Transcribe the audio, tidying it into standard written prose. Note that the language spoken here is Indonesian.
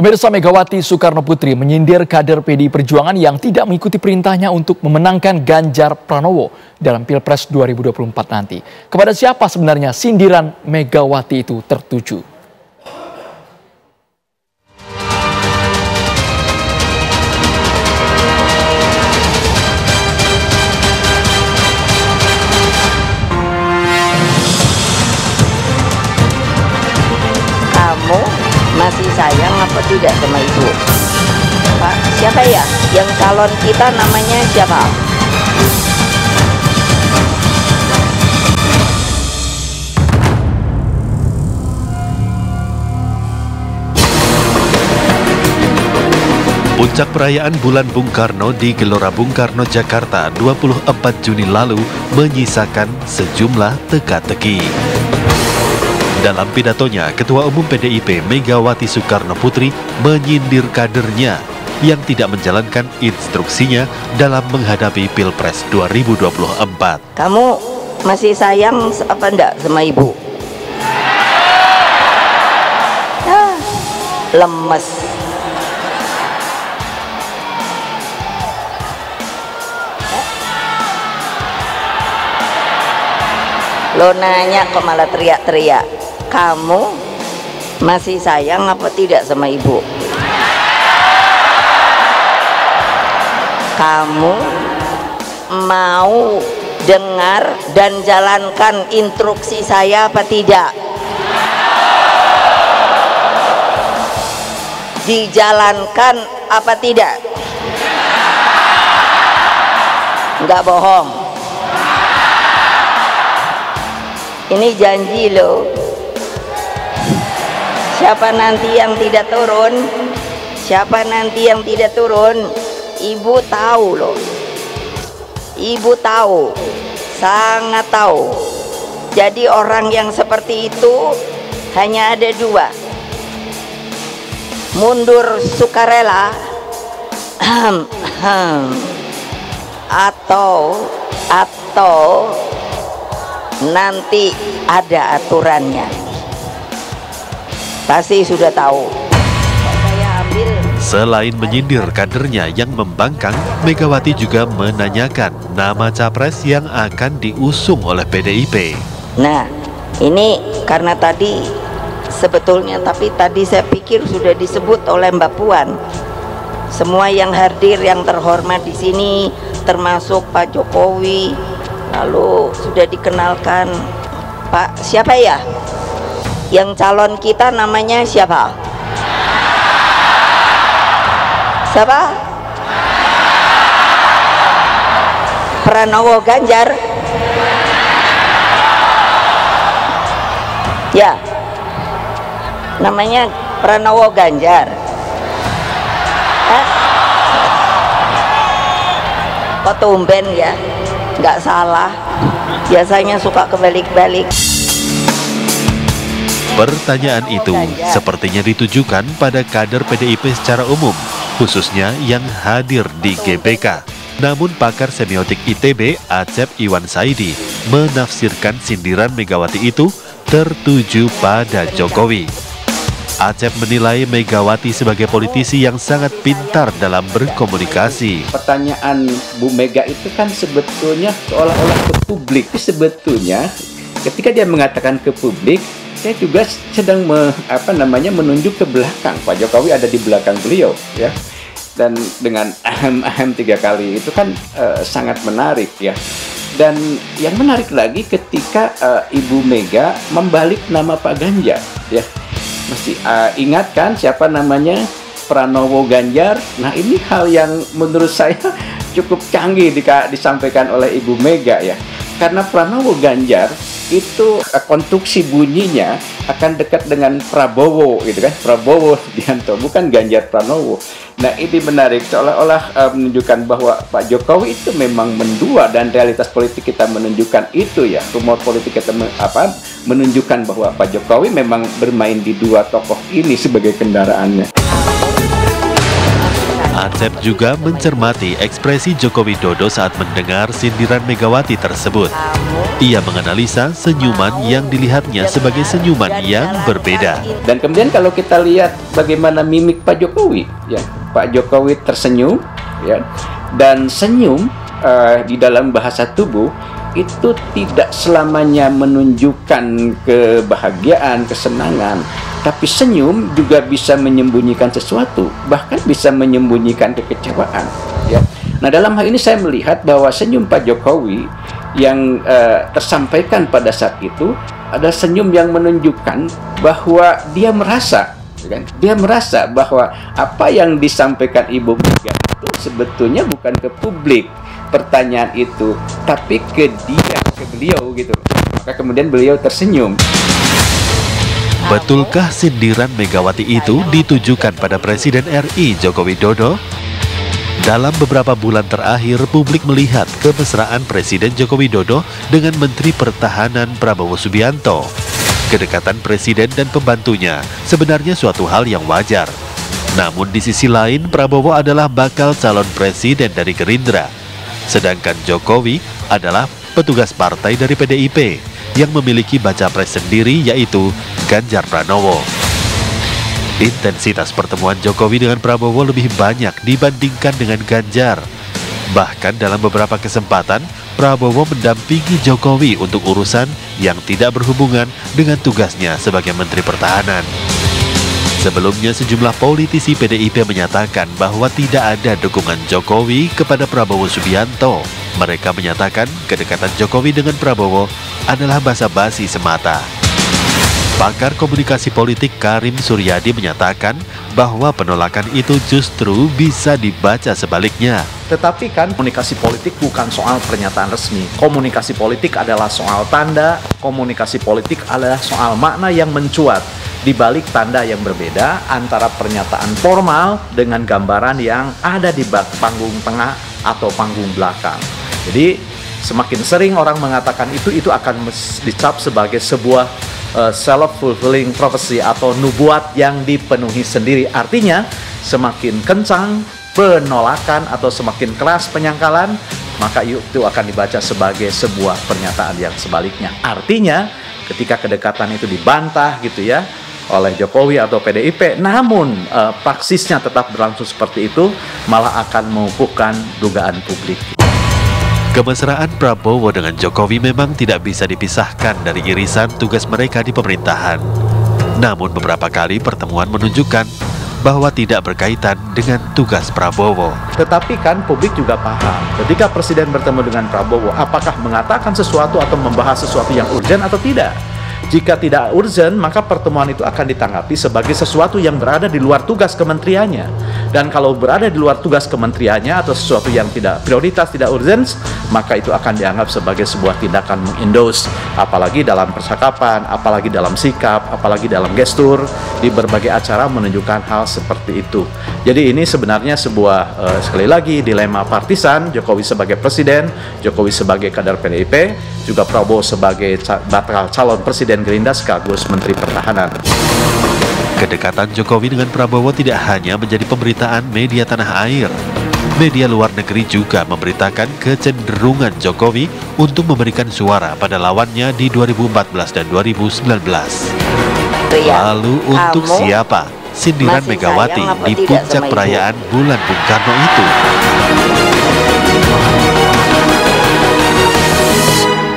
Pemirsa, Megawati Soekarno Putri menyindir kader PDI Perjuangan yang tidak mengikuti perintahnya untuk memenangkan Ganjar Pranowo dalam Pilpres 2024 nanti. Kepada siapa sebenarnya sindiran Megawati itu tertuju? Masih sayang apa tidak sama ibu? Pak, siapa ya? Yang calon kita namanya siapa? Puncak perayaan Bulan Bung Karno di Gelora Bung Karno, Jakarta 24 Juni lalu menyisakan sejumlah teka-teki. Dalam pidatonya, Ketua Umum PDIP Megawati Soekarno Putri menyindir kadernya yang tidak menjalankan instruksinya dalam menghadapi Pilpres 2024. Kamu masih sayang apa enggak sama ibu? Lemes. Lo nanya kok malah teriak-teriak. Kamu masih sayang apa tidak sama ibu? Kamu mau dengar dan jalankan instruksi saya apa tidak? Dijalankan apa tidak? Enggak bohong. Ini janji loh. Siapa nanti yang tidak turun? Siapa nanti yang tidak turun? Ibu tahu loh. Ibu tahu, sangat tahu. Jadi orang yang seperti itu hanya ada dua. Mundur sukarela atau nanti ada aturannya. Pasti sudah tahu. Selain menyindir kadernya yang membangkang, Megawati juga menanyakan nama capres yang akan diusung oleh PDIP. Nah, ini karena tadi sebetulnya, tapi tadi saya pikir sudah disebut oleh Mbak Puan. Semua yang hadir, yang terhormat di sini, termasuk Pak Jokowi, lalu sudah dikenalkan. Pak, siapa ya? Yang calon kita namanya siapa? Siapa? Pranowo Ganjar. Ya, namanya Pranowo Ganjar. Kok tumben ya? Nggak salah. Biasanya suka kebalik-balik. Pertanyaan itu sepertinya ditujukan pada kader PDIP secara umum, khususnya yang hadir di GBK. Namun pakar semiotik ITB, Acep Iwan Saidi, menafsirkan sindiran Megawati itu tertuju pada Jokowi. Acep menilai Megawati sebagai politisi yang sangat pintar dalam berkomunikasi. Pertanyaan Bu Mega itu kan sebetulnya seolah-olah ke publik. Sebetulnya ketika dia mengatakan ke publik, saya juga sedang menunjuk ke belakang. Pak Jokowi ada di belakang beliau, ya. Dan dengan ahem 3 kali itu kan sangat menarik, ya. Dan yang menarik lagi ketika Ibu Mega membalik nama Pak Ganjar, ya. Masih ingat kan siapa namanya? Pranowo Ganjar. Nah, ini hal yang menurut saya cukup canggih disampaikan oleh Ibu Mega, ya. Karena Pranowo Ganjar itu konstruksi bunyinya akan dekat dengan Prabowo, gitu kan? Prabowo Subianto, bukan Ganjar Pranowo. Nah, ini menarik, seolah-olah menunjukkan bahwa Pak Jokowi itu memang mendua, dan realitas politik kita menunjukkan itu, ya. Rumor politik kita menunjukkan bahwa Pak Jokowi memang bermain di dua tokoh ini sebagai kendaraannya. Acep juga mencermati ekspresi Joko Widodo saat mendengar sindiran Megawati tersebut. Ia menganalisa senyuman yang dilihatnya sebagai senyuman yang berbeda. Dan kemudian kalau kita lihat bagaimana mimik Pak Jokowi, ya, Pak Jokowi tersenyum, ya, dan senyum di dalam bahasa tubuh itu tidak selamanya menunjukkan kebahagiaan, kesenangan, tapi senyum juga bisa menyembunyikan sesuatu, bahkan bisa menyembunyikan kekecewaan. Ya. Nah, dalam hal ini saya melihat bahwa senyum Pak Jokowi yang tersampaikan pada saat itu adalah senyum yang menunjukkan bahwa dia merasa, kan? Dia merasa bahwa apa yang disampaikan Ibu Mega itu sebetulnya bukan ke publik pertanyaan itu, tapi ke dia, ke beliau gitu. Maka kemudian beliau tersenyum. Betulkah sindiran Megawati itu ditujukan pada Presiden RI Joko Widodo? Dalam beberapa bulan terakhir, publik melihat kemesraan Presiden Joko Widodo dengan Menteri Pertahanan Prabowo Subianto. Kedekatan Presiden dan pembantunya sebenarnya suatu hal yang wajar. Namun di sisi lain, Prabowo adalah bakal calon presiden dari Gerindra. Sedangkan Jokowi adalah petugas partai dari PDIP yang memiliki baca pres sendiri, yaitu Ganjar Pranowo. Intensitas pertemuan Jokowi dengan Prabowo lebih banyak dibandingkan dengan Ganjar. Bahkan dalam beberapa kesempatan, Prabowo mendampingi Jokowi untuk urusan yang tidak berhubungan dengan tugasnya sebagai Menteri Pertahanan. Sebelumnya, sejumlah politisi PDIP menyatakan bahwa tidak ada dukungan Jokowi kepada Prabowo Subianto. Mereka menyatakan kedekatan Jokowi dengan Prabowo adalah basa-basi semata. Pakar komunikasi politik Karim Suryadi menyatakan bahwa penolakan itu justru bisa dibaca sebaliknya. Tetapi kan komunikasi politik bukan soal pernyataan resmi. Komunikasi politik adalah soal tanda, komunikasi politik adalah soal makna yang mencuat di balik tanda yang berbeda antara pernyataan formal dengan gambaran yang ada di panggung tengah atau panggung belakang. Jadi semakin sering orang mengatakan itu akan dicap sebagai sebuah self-fulfilling prophecy atau nubuat yang dipenuhi sendiri. Artinya semakin kencang penolakan atau semakin keras penyangkalan, maka itu akan dibaca sebagai sebuah pernyataan yang sebaliknya. Artinya ketika kedekatan itu dibantah gitu ya oleh Jokowi atau PDIP, namun praksisnya tetap berlangsung seperti itu, malah akan mengukuhkan dugaan publik. Kemesraan Prabowo dengan Jokowi memang tidak bisa dipisahkan dari irisan tugas mereka di pemerintahan. Namun beberapa kali pertemuan menunjukkan bahwa tidak berkaitan dengan tugas Prabowo. Tetapi kan publik juga paham, ketika Presiden bertemu dengan Prabowo, apakah mengatakan sesuatu atau membahas sesuatu yang urgent atau tidak? Jika tidak urgent, maka pertemuan itu akan ditanggapi sebagai sesuatu yang berada di luar tugas kementeriannya. Dan kalau berada di luar tugas kementeriannya atau sesuatu yang tidak prioritas, tidak urgent, maka itu akan dianggap sebagai sebuah tindakan mengendorse. Apalagi dalam percakapan, apalagi dalam sikap, apalagi dalam gestur, di berbagai acara menunjukkan hal seperti itu. Jadi ini sebenarnya sebuah, sekali lagi, dilema partisan, Jokowi sebagai presiden, Jokowi sebagai kader PDIP, juga Prabowo sebagai bakal calon presiden Gerindra sekaligus Menteri Pertahanan. Kedekatan Jokowi dengan Prabowo tidak hanya menjadi pemberitaan media tanah air. Media luar negeri juga memberitakan kecenderungan Jokowi untuk memberikan suara pada lawannya di 2014 dan 2019. Lalu untuk siapa sindiran Megawati di puncak perayaan bulan Bung Karno itu?